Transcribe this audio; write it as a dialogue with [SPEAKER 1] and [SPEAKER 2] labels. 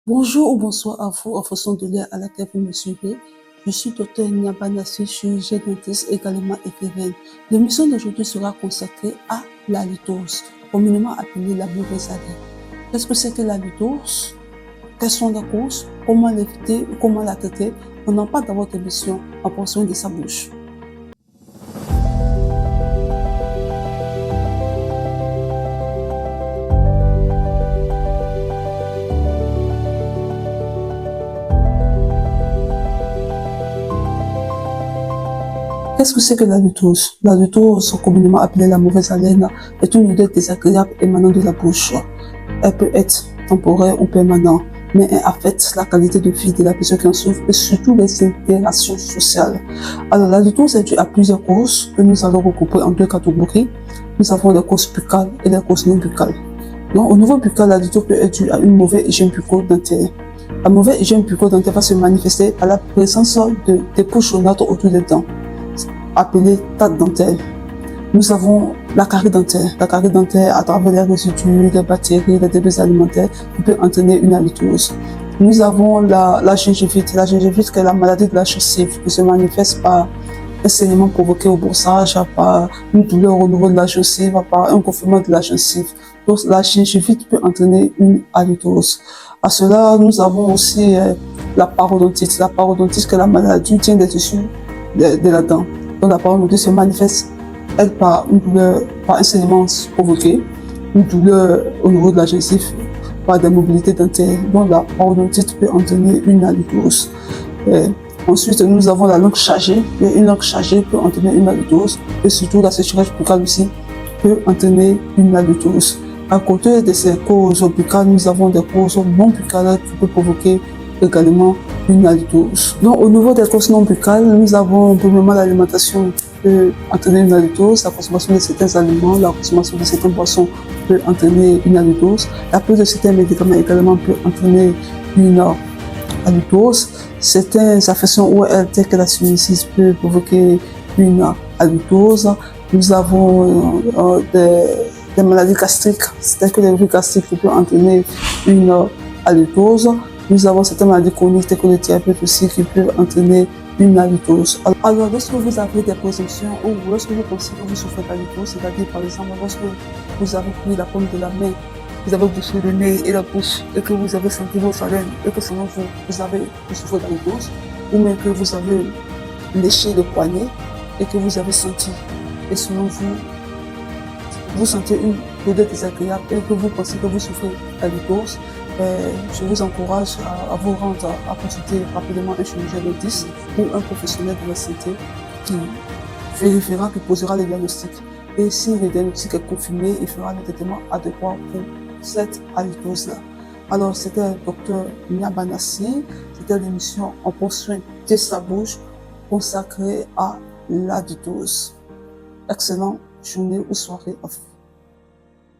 [SPEAKER 1] Bonjour ou bonsoir à vous en fonction de l'heure à laquelle vous me suivez. Je suis Dr Nyabanassi, chirurgien dentiste également écrivaine. L'émission d'aujourd'hui sera consacrée à la lithose, communément appelée la mauvaise haleine. Qu'est-ce que c'est que la lithose? Quelles sont les causes? Comment l'éviter ou comment la traiter? On en parle dans votre émission en fonction de sa bouche. Qu'est-ce que c'est que la lithose? La lithose, communément appelée la mauvaise haleine, est une odeur désagréable émanant de la bouche. Elle peut être temporaire ou permanente, mais elle affecte la qualité de vie de la personne qui en souffre et surtout les interactions sociales. Alors, la lithose est due à plusieurs causes que nous allons regrouper en deux catégories. Nous avons les causes buccales et les causes non buccales. Donc, au niveau buccal, la lithose peut être due à une mauvaise hygiène bucco-dentaire. La mauvaise hygiène bucco-dentaire va se manifester par la présence de dépôts jaunâtres autour des dents, appelée tâte dentaire. Nous avons la carie dentaire. La carie dentaire, à travers les résidus, les bactéries, les débris alimentaires, qui peut entraîner une halitose. Nous avons la gingivite. La gingivite, qui est la maladie de la gencive, qui se manifeste par un saignement provoqué au brossage, par une douleur au niveau de la gencive, par un gonflement de la gencive. Donc, la gingivite peut entraîner une halitose. À cela, nous avons aussi la parodontite. La parodontite, qui est la maladie tient des tissus de la dent. Donc, la parodontite se manifeste, elle, par une douleur, par un saignement provoqué, une douleur au niveau de la gencive, par des mobilités dentaires. Donc, la parodontite peut entraîner une halitose. Ensuite, nous avons la langue chargée. Une langue chargée peut entraîner une halitose. Et surtout, la sécheresse buccale aussi peut entraîner une halitose. À côté de ces causes buccales, nous avons des causes non buccales qui peuvent provoquer également une halitose. Donc, au niveau des causes non buccales, nous avons premièrement l'alimentation peut entraîner une halitose, la consommation de certains aliments, la consommation de certaines boissons peut entraîner une halitose, la prise de certains médicaments également peut entraîner une halitose. Certaines affections ORL telles que la sinusitis peut provoquer une halitose. Nous avons des maladies gastriques, telles que les reflux gastriques qui peuvent entraîner une halitose. Nous avons certaines maladies chroniques telles que le diabète aussi qui peuvent entraîner une halitose. Alors, lorsque vous avez des présomptions ou lorsque vous pensez que vous souffrez d'halitose, c'est-à-dire par exemple lorsque vous avez pris la paume de la main, vous avez bouché le nez et la bouche et que vous avez senti vos haleines et que selon vous, vous souffrez d'halitose, ou même que vous avez léché le poignet et que vous avez senti, et selon vous, vous sentez une odeur désagréable et que vous pensez que vous souffrez d'halitose, je vous encourage à vous rendre à consulter rapidement un chirurgien dentiste ou un professionnel de la santé qui vérifiera, qui posera les diagnostics. Et si le diagnostic est confirmé, il fera le traitement adéquat pour cette halitose-là. Alors, c'était Dr Nyabanassi, c'était l'émission En prend soin de sa bouche consacrée à la lithose. Excellente journée ou soirée à vous.